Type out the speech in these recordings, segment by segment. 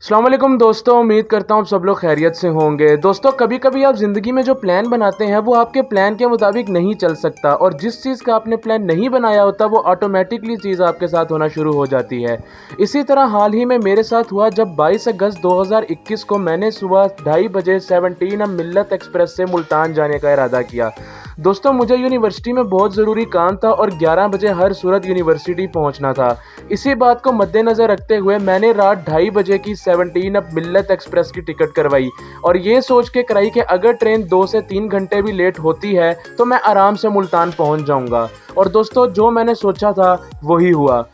अस्सलाम वालेकुम दोस्तों, उम्मीद करता हूँ आप सब लोग खैरियत से होंगे। दोस्तों, कभी कभी आप ज़िंदगी में जो प्लान बनाते हैं वो आपके प्लान के मुताबिक नहीं चल सकता, और जिस चीज़ का आपने प्लान नहीं बनाया होता वो ऑटोमेटिकली चीज़ आपके साथ होना शुरू हो जाती है। इसी तरह हाल ही में मेरे साथ हुआ जब 22 अगस्त 2021 को मैंने सुबह 2:30 बजे 17 मिल्लत एक्सप्रेस से मुल्तान जाने का इरादा किया। दोस्तों, मुझे यूनिवर्सिटी में बहुत ज़रूरी काम था और 11 बजे हर सूरत यूनिवर्सिटी पहुंचना था। इसी बात को मद्देनज़र रखते हुए मैंने रात 2:30 बजे की 17 मिल्लत एक्सप्रेस की टिकट करवाई, और ये सोच के कराई कि अगर ट्रेन 2 से 3 घंटे भी लेट होती है तो मैं आराम से मुल्तान पहुंच जाऊंगा। और दोस्तों, जो मैंने सोचा था वही हुआ।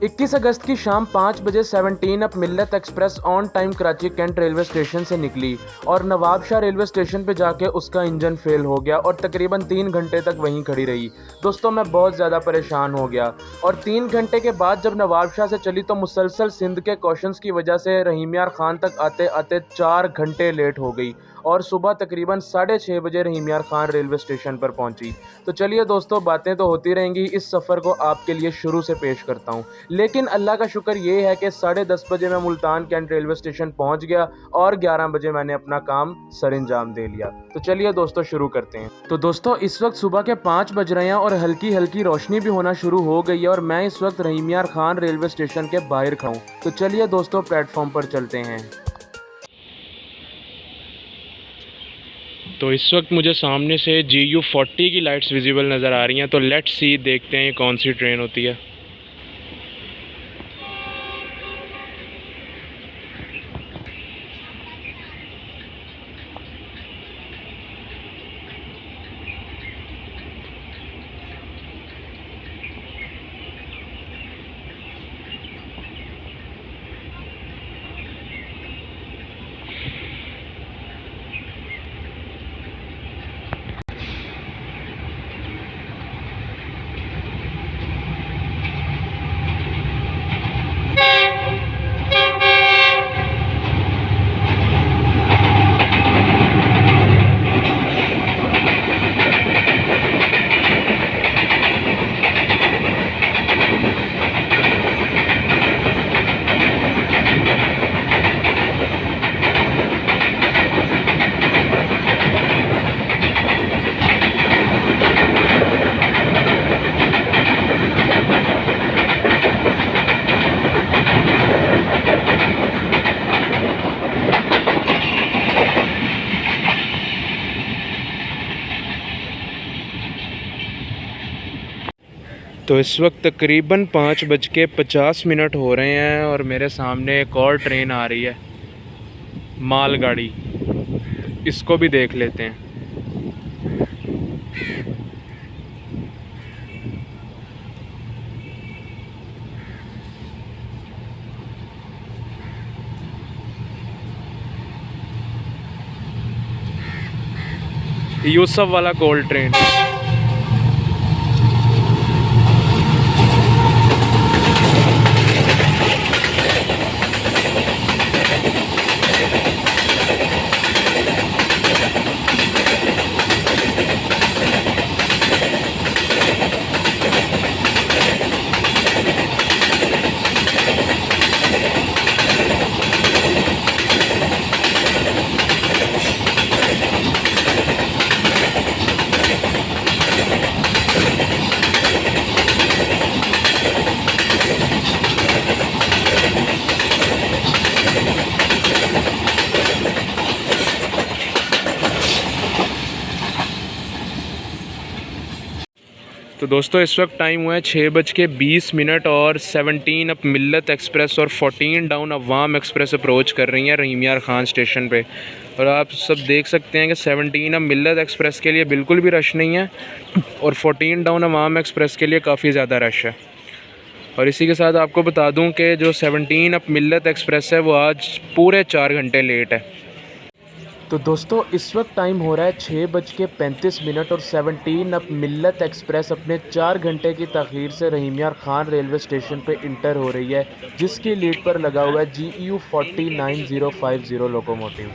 21 अगस्त की शाम 5 बजे 17 Millat Express on time Karachi Cantt railway station से निकली, और नवाब शाह रेलवे स्टेशन पे जाके उसका इंजन फेल हो गया और तकरीबन 3 घंटे तक वहीं खड़ी रही। दोस्तों, मैं बहुत ज़्यादा परेशान हो गया, और 3 घंटे के बाद जब नवाब शाह से चली तो मुसलसल सिंध के क्वेश्चंस की वजह से रहीम यार खान तक आते आते 4 घंटे लेट हो गई, और सुबह तकरीबन 6:30 बजे रहीम यार खान रेलवे स्टेशन पर पहुंची। तो चलिए दोस्तों, बातें तो होती रहेंगी, इस सफ़र को आपके लिए शुरू से पेश करता हूं। लेकिन अल्लाह का शुक्र ये है कि 10:30 बजे मैं मुल्तान कैंट रेलवे स्टेशन पहुंच गया, और 11 बजे मैंने अपना काम सरअंजाम दे लिया। तो चलिए दोस्तों, शुरू करते हैं। तो दोस्तों, इस वक्त सुबह के 5 बज रहे हैं और हल्की हल्की रोशनी भी होना शुरू हो गई है, और मैं इस वक्त रहीम यार खान रेलवे स्टेशन के बाहर खड़ा हूं। तो चलिए दोस्तों, प्लेटफॉर्म पर चलते हैं। तो इस वक्त मुझे सामने से GU40 की लाइट्स विजिबल नज़र आ रही हैं। तो लेट्स सी, देखते हैं ये कौन सी ट्रेन होती है। तो इस वक्त तकरीबन 5:50 हो रहे हैं, और मेरे सामने एक और ट्रेन आ रही है, मालगाड़ी। इसको भी देख लेते हैं। यूसुफ वाला कोल्ड ट्रेन। तो दोस्तों, इस वक्त टाइम हुआ है 6:20, और 17 मिल्लत एक्सप्रेस और 14 डाउन अवाम एक्सप्रेस अप्रोच कर रही हैं रहीम यार खान स्टेशन पे। और आप सब देख सकते हैं कि 17 मिल्लत एक्सप्रेस के लिए बिल्कुल भी रश नहीं है, और 14 डाउन अवाम एक्सप्रेस के लिए काफ़ी ज़्यादा रश है। और इसी के साथ आपको बता दूं कि जो 17 मिल्लत एक्सप्रेस है वो आज पूरे 4 घंटे लेट है। तो दोस्तों, इस वक्त टाइम हो रहा है 6:35, और 17 मिल्लत एक्सप्रेस अपने 4 घंटे की तख़ीर से रहीम यार खान रेलवे स्टेशन पे इंटर हो रही है, जिसकी लीड पर लगा हुआ है GU40 9050 लोकोमोटिव।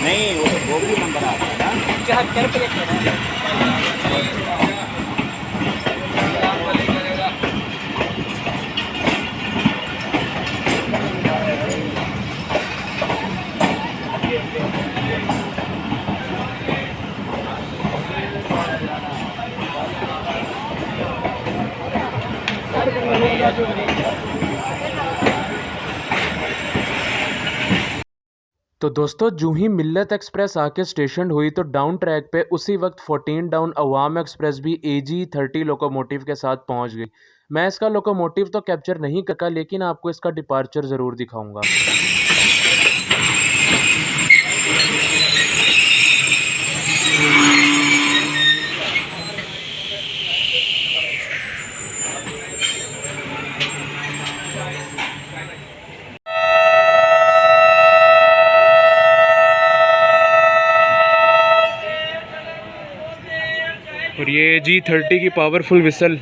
नहीं वो तो बोगी नंबर आ रहा है ना 74 पे लिखा है। तो दोस्तों जूं ही मिल्लत एक्सप्रेस आके स्टेशन हुई तो डाउन ट्रैक पे उसी वक्त 14 डाउन अवाम एक्सप्रेस भी AG30 लोकोमोटिव के साथ पहुंच गई। मैं इसका लोकोमोटिव तो कैप्चर नहीं कर लेकिन आपको इसका डिपार्चर ज़रूर दिखाऊंगा। और ये AG30 की पावरफुल विसल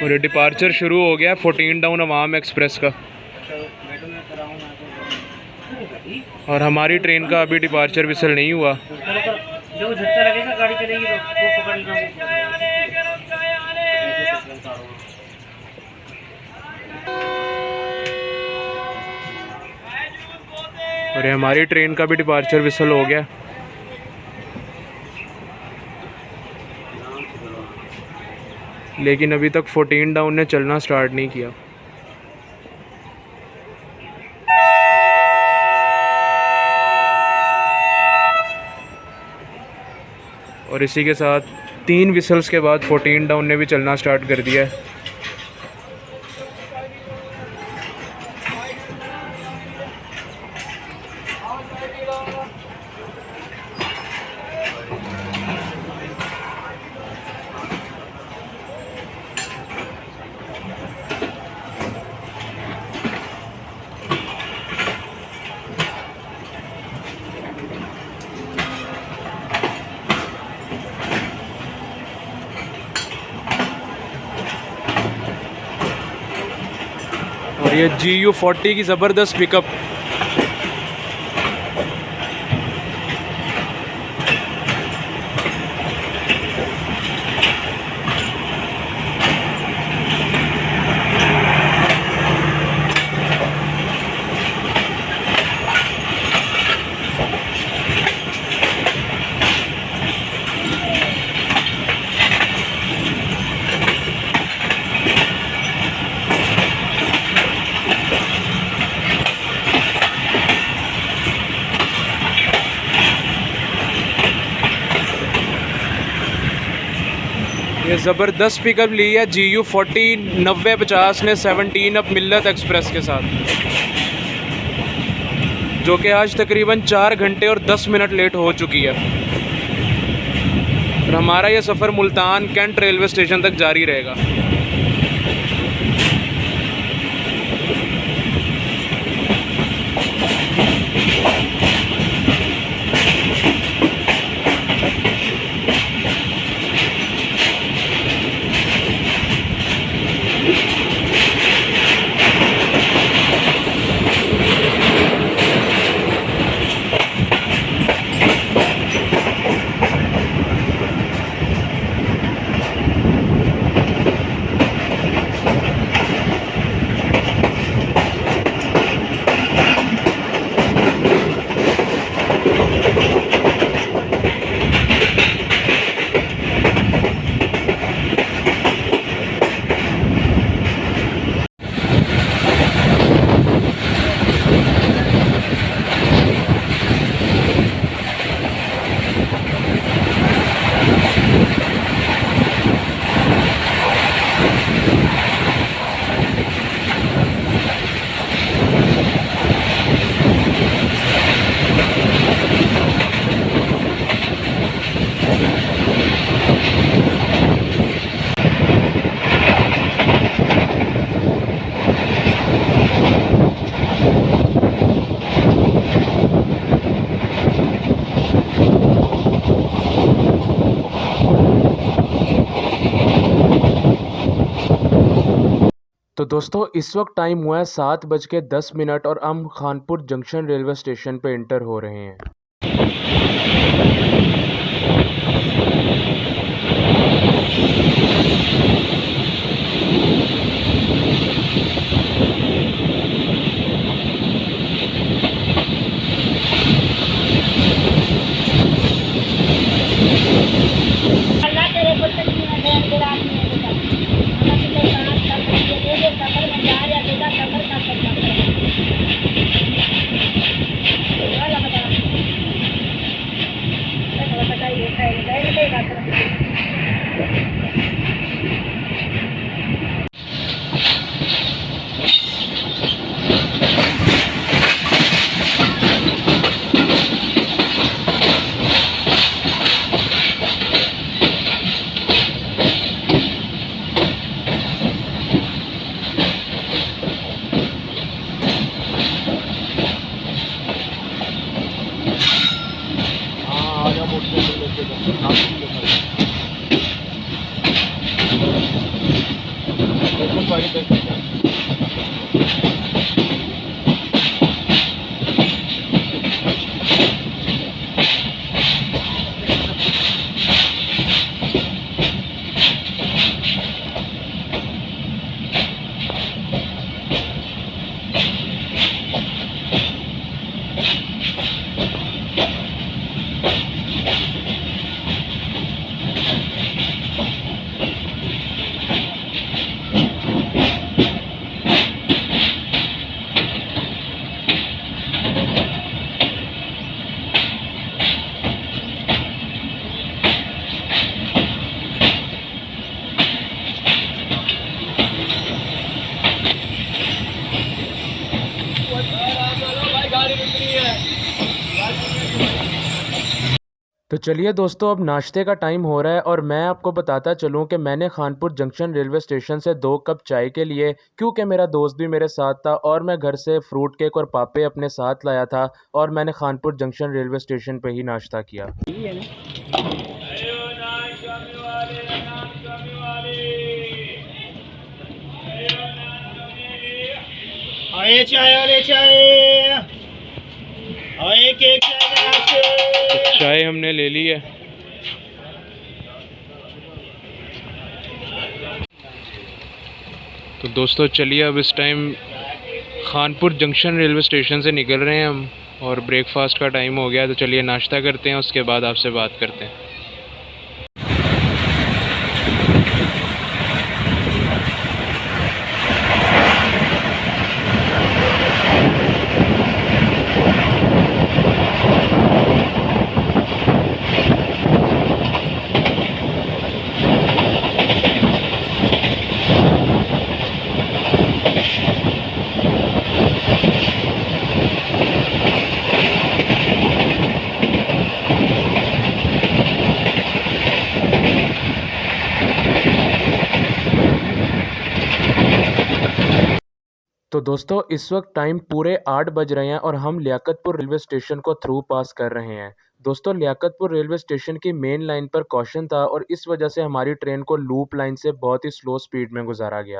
और ये डिपार्चर शुरू हो गया 14 डाउन अवाम एक्सप्रेस का। और हमारी ट्रेन का अभी डिपार्चर विसल नहीं हुआ। जो झटका लगेगा गाड़ी चलेगी तो वो पकड़ लेना। और ये हमारी ट्रेन का भी डिपार्चर विसल हो गया। लेकिन अभी तक 14 डाउन ने चलना स्टार्ट नहीं किया। और इसी के साथ 3 विसल्स के बाद 14 डाउन ने भी चलना स्टार्ट कर दिया है। और ये GU40 की ज़बरदस्त पिकअप। ये ज़बरदस्त पिकअप ली है GU40 9050 ने 17 अप मिल्लत एक्सप्रेस के साथ, जो कि आज तकरीबन 4 घंटे और 10 मिनट लेट हो चुकी है। और हमारा ये सफ़र मुल्तान कैंट रेलवे स्टेशन तक जारी रहेगा। तो दोस्तों इस वक्त टाइम हुआ है 7:10 और हम खानपुर जंक्शन रेलवे स्टेशन पे इंटर हो रहे हैं। तो चलिए दोस्तों अब नाश्ते का टाइम हो रहा है और मैं आपको बताता चलूं कि मैंने खानपुर जंक्शन रेलवे स्टेशन से 2 कप चाय के लिए, क्योंकि मेरा दोस्त भी मेरे साथ था और मैं घर से फ्रूट केक और पापे अपने साथ लाया था और मैंने खानपुर जंक्शन रेलवे स्टेशन पे ही नाश्ता किया। चाय हमने ले ली है। तो दोस्तों चलिए अब इस time Khanpur junction railway station से निकल रहे हैं हम और ब्रेकफास्ट का टाइम हो गया। तो चलिए नाश्ता करते हैं, उसके बाद आपसे बात करते हैं। तो दोस्तों इस वक्त टाइम पूरे 8 बज रहे हैं और हम लियाकतपुर रेलवे स्टेशन को थ्रू पास कर रहे हैं। दोस्तों लियाकतपुर रेलवे स्टेशन की मेन लाइन पर कॉशन था और इस वजह से हमारी ट्रेन को लूप लाइन से बहुत ही स्लो स्पीड में गुजारा गया।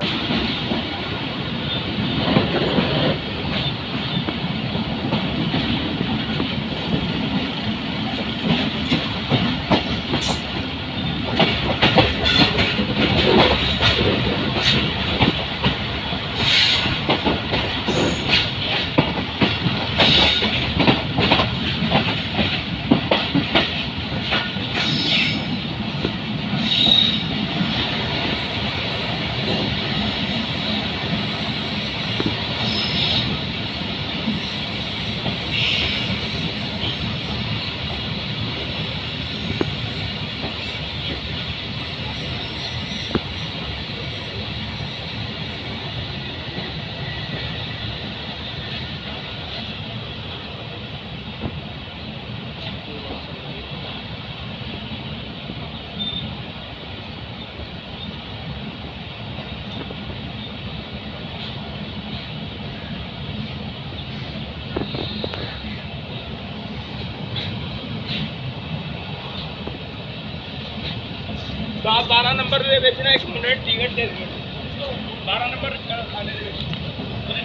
तो आप 12 नंबर ले बेचना, 1 मिनट टिकट दे देंगे। 12 नंबर खाने दे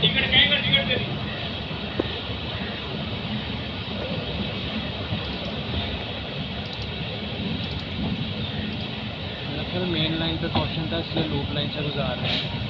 टिकट कहेंगे टिकट दे दी मेन लाइन पे कॉशन था इसलिए लूप लाइन से गुजार रहे हैं।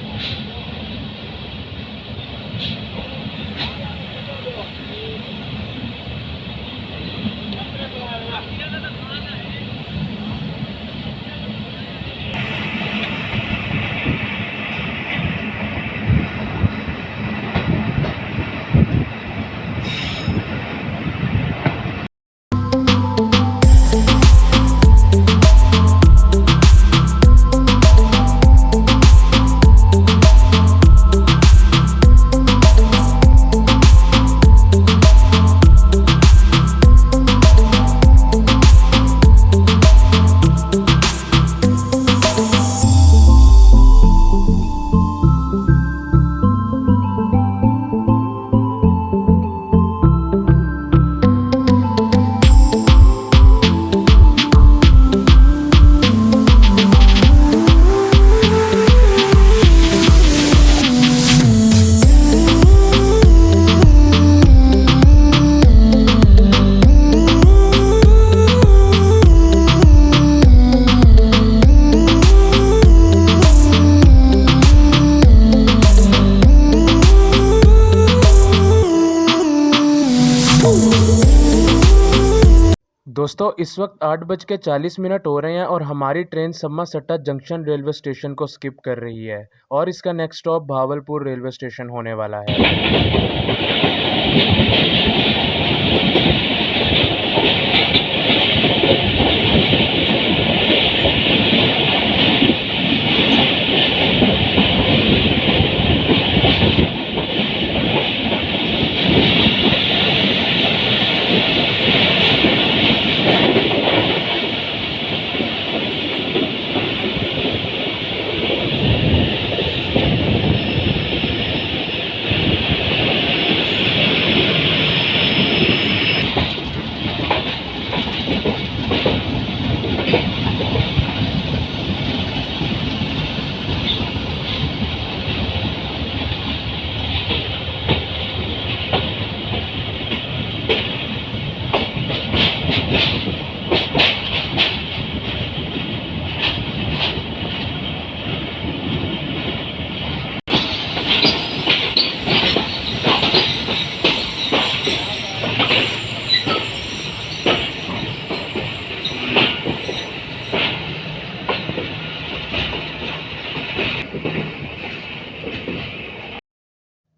दोस्तों इस वक्त 8:40 हो रहे हैं और हमारी ट्रेन सम्मा सट्टा जंक्शन रेलवे स्टेशन को स्किप कर रही है और इसका next stop Bahawalpur railway station होने वाला है।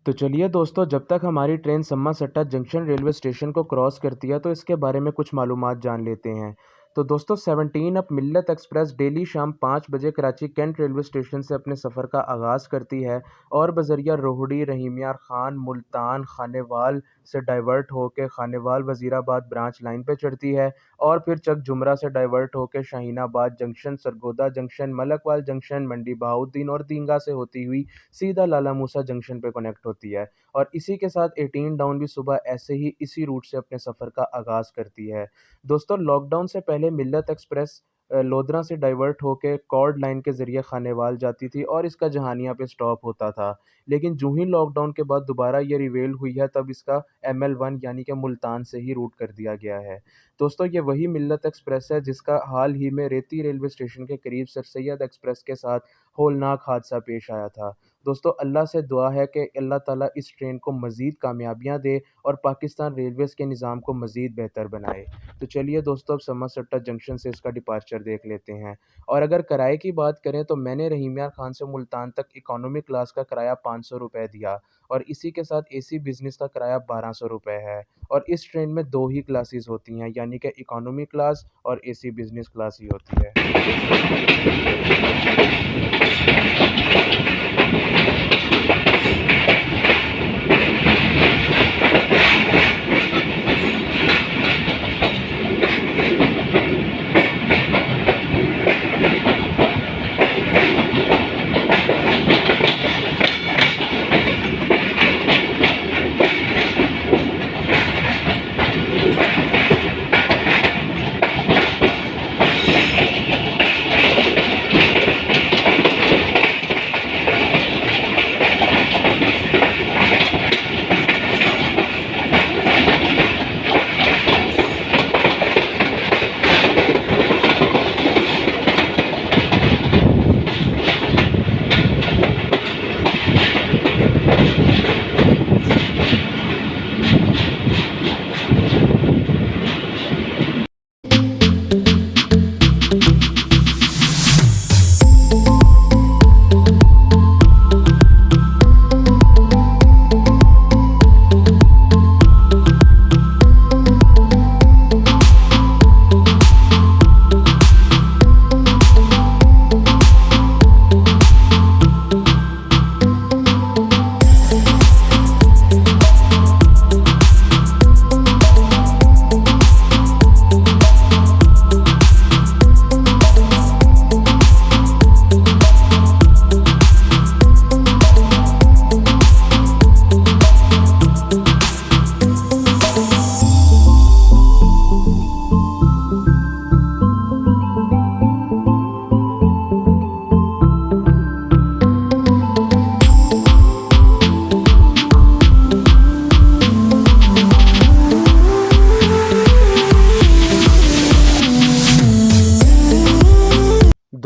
तो चलिए दोस्तों, जब तक हमारी ट्रेन सम्मा सट्टा जंक्शन रेलवे स्टेशन को क्रॉस करती है तो इसके बारे में कुछ मालूमात जान लेते हैं। तो दोस्तों 17 अप मिल्लत एक्सप्रेस डेली शाम 5 बजे कराची कैंट रेलवे स्टेशन से अपने सफ़र का आगाज़ करती है और बजरिया रोहड़ी, रहीमियार खान, मुल्तान, खानेवाल से डाइवर्ट होकर खानेवाल वज़ीराबाद ब्रांच लाइन पर चढ़ती है और फिर चक जुमरा से डाइवर्ट होकर Shahinabad junction, Sargodha junction, Malakwal junction, Mandi Bahauddin और दींगा से होती हुई सीधा लाला मूसा जंक्शन पे कनेक्ट होती है और इसी के साथ 18 डाउन भी सुबह ऐसे ही इसी रूट से अपने सफ़र का आगाज़ करती है। दोस्तों लॉकडाउन से पहले मिल्लत एक्सप्रेस लोधरा से डाइवर्ट होकर कॉर्ड लाइन के ज़रिए खानेवाल जाती थी और इसका जहानिया पे स्टॉप होता था, लेकिन जो ही लॉकडाउन के बाद दोबारा ये रिवेल हुई है तब इसका ML1 यानी कि मुल्तान से ही रूट कर दिया गया है। दोस्तों ये वही मिल्लत एक्सप्रेस है जिसका हाल ही में रेती रेलवे स्टेशन के करीब सर सैयद एक्सप्रेस के साथ होलनाक हादसा पेश आया था। दोस्तों अल्लाह से दुआ है कि अल्लाह ताला इस ट्रेन को मज़ीद कामयाबियाँ दे और पाकिस्तान रेलवेज़ के निज़ाम को मज़ीद बेहतर बनाए। तो चलिए दोस्तों अब सम्मा सट्टा जंक्शन से इसका डिपार्चर देख लेते हैं। और अगर किराए की बात करें तो मैंने रहीमियार खान से मुल्तान तक इकॉनमी क्लास का किराया 500 रुपये दिया और इसी के साथ AC बिज़नेस का किराया 1200 रुपये है और इस ट्रेन में 2 ही क्लासेस होती हैं यानी कि इकॉनमी क्लास और AC बिज़नेस क्लास ही होती है।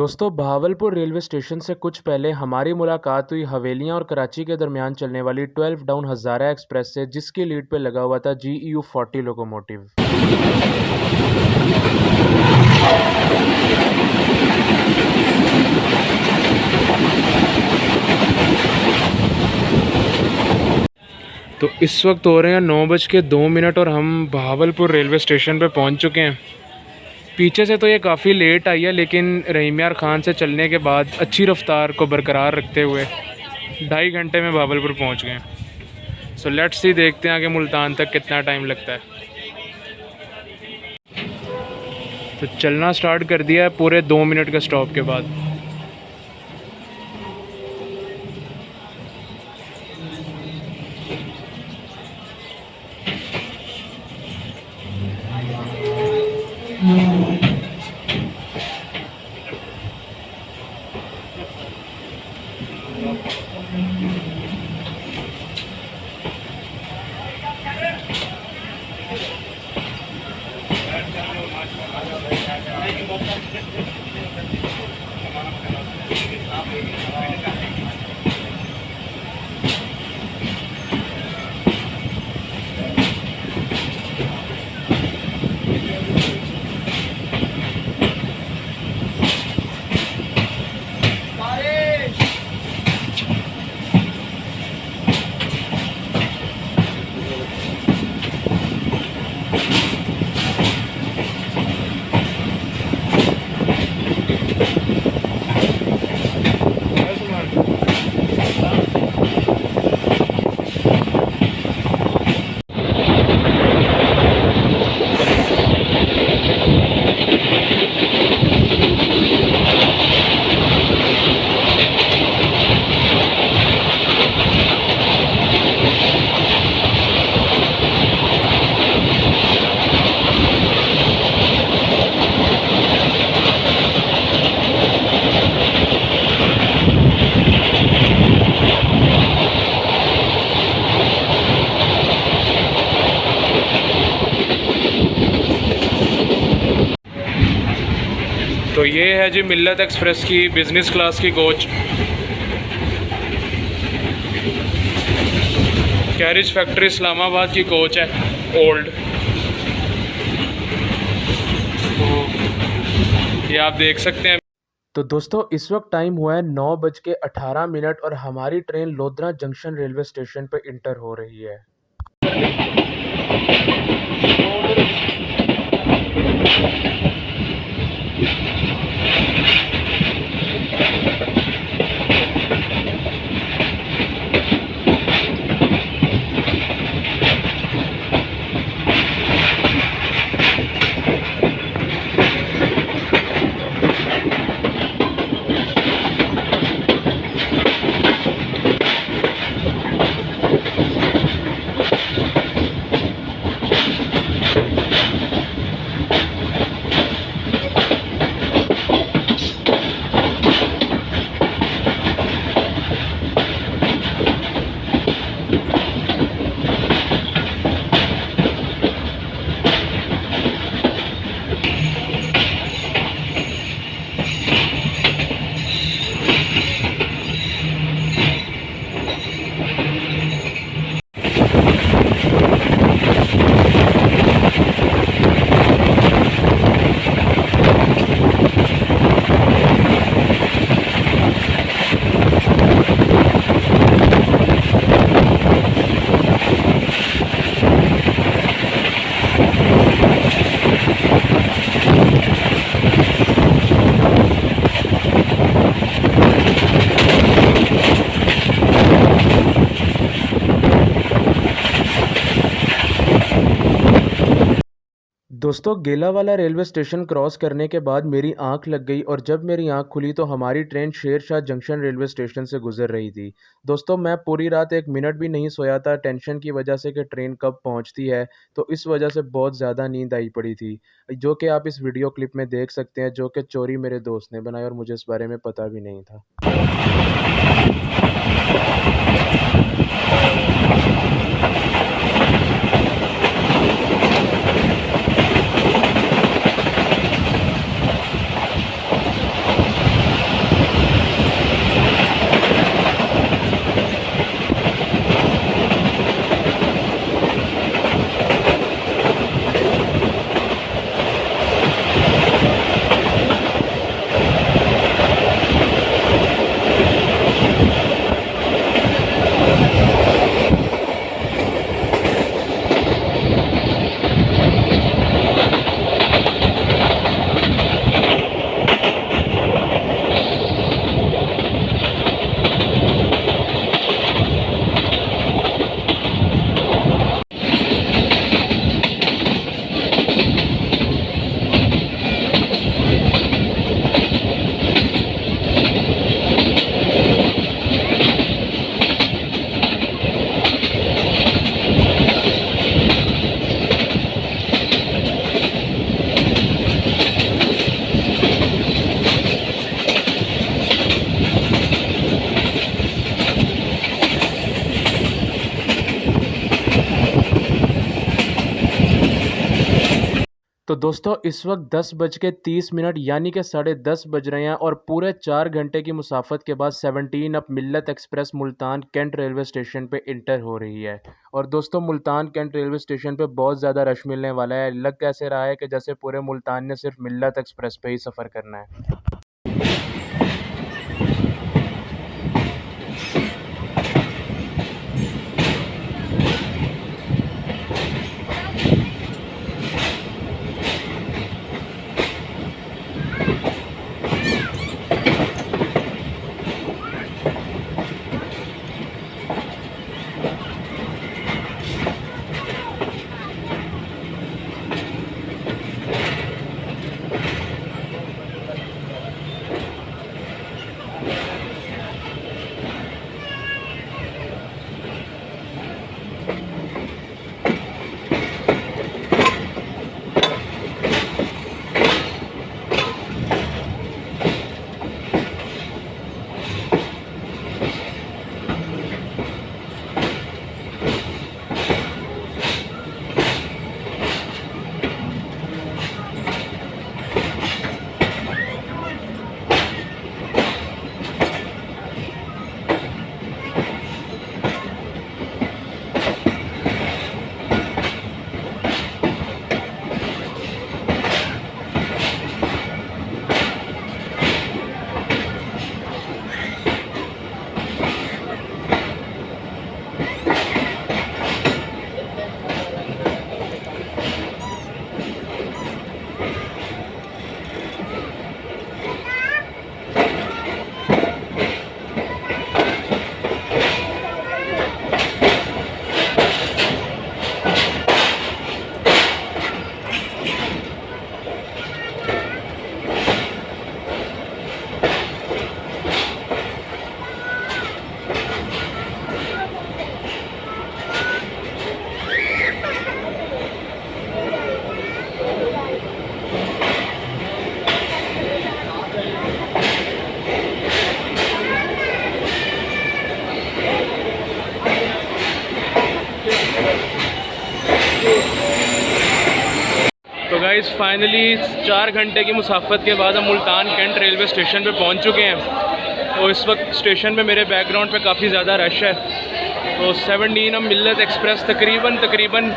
दोस्तों बहावलपुर रेलवे स्टेशन से कुछ पहले हमारी मुलाकात हुई हवेलियां और कराची के दरमियान चलने वाली 12 डाउन हज़ारा एक्सप्रेस से, जिसकी लीड पे लगा हुआ था GEU 40 लोकोमोटिव। तो इस वक्त हो रहे हैं 9:02 और हम बहावलपुर रेलवे स्टेशन पे पहुंच चुके हैं। पीछे से तो ये काफ़ी लेट आई है, लेकिन रहीम यार ख़ान से चलने के बाद अच्छी रफ्तार को बरकरार रखते हुए 2.5 घंटे में बहावलपुर पहुंच गए। सो लेट्स सी, देखते हैं आगे मुल्तान तक कितना टाइम लगता है। तो चलना स्टार्ट कर दिया है पूरे 2 मिनट के स्टॉप के बाद। तो ये है जी मिल्लत एक्सप्रेस की बिज़नेस क्लास की कोच। कैरिज फैक्ट्री इस्लामाबाद की कोच है, ओल्ड। तो ये आप देख सकते हैं। तो दोस्तों इस वक्त टाइम हुआ है 9:18 और हमारी train Lodhran junction railway station पे इंटर हो रही है। दोस्तों गेलावाला रेलवे स्टेशन क्रॉस करने के बाद मेरी आंख लग गई, और जब मेरी आंख खुली तो हमारी train Shershah junction railway station से गुजर रही थी। दोस्तों मैं पूरी रात 1 मिनट भी नहीं सोया था, टेंशन की वजह से कि ट्रेन कब पहुंचती है। तो इस वजह से बहुत ज़्यादा नींद आई पड़ी थी, जो कि आप इस वीडियो क्लिप में देख सकते हैं, जो कि चोरी मेरे दोस्त ने बनाई और मुझे इस बारे में पता भी नहीं था। तो दोस्तों इस वक्त 10:30 यानी कि 10:30 बज रहे हैं और पूरे 4 घंटे की मुसाफत के बाद 17 अब Millat Express Multan Cantt railway station पे इंटर हो रही है। और दोस्तों मुल्तान कैंट रेलवे स्टेशन पे बहुत ज़्यादा रश मिलने वाला है। लग कैसे रहा है कि जैसे पूरे मुल्तान ने सिर्फ मिल्लत एक्सप्रेस पे ही सफ़र करना है। तो गाइस फाइनली 4 घंटे की मुसाफत के बाद हम मुल्तान कैंट रेलवे स्टेशन पे पहुंच चुके हैं। तो इस वक्त स्टेशन पे मेरे बैकग्राउंड पे काफ़ी ज़्यादा रश है। तो 17 अब मिल्लत एक्सप्रेस तकरीबन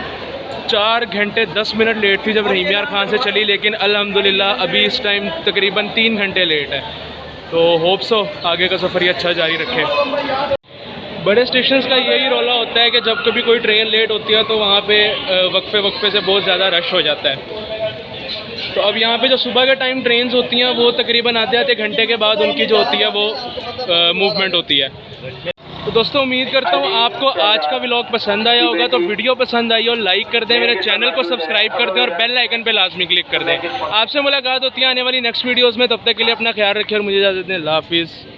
4 घंटे 10 मिनट लेट थी जब रहीम यार खान से चली, लेकिन अल्हम्दुलिल्लाह अभी इस टाइम तकरीबन 3 घंटे लेट है। तो होप सो आगे का सफ़र ये अच्छा जारी रखे। बड़े स्टेशंस का यही रौला होता है कि जब कभी कोई ट्रेन लेट होती है तो वहाँ पे वक्फे से बहुत ज़्यादा रश हो जाता है। तो अब यहाँ पे जो सुबह के टाइम ट्रेन्स होती हैं वो तकरीबन आधे घंटे के बाद उनकी जो होती है वो मूवमेंट होती है। तो दोस्तों उम्मीद करता हूँ आपको आज का व्लॉग पसंद आया होगा। तो वीडियो पसंद आई हो लाइक कर दें, मेरे चैनल को सब्सक्राइब कर दें और बेल आइकन पे लाजमी क्लिक कर दें। आपसे मुलाकात होती है आने वाली नेक्स्ट वीडियोज़ में। तब तक के लिए अपना ख्याल रखें और मुझे इजाज़त दें। अल्लाह हाफिज़।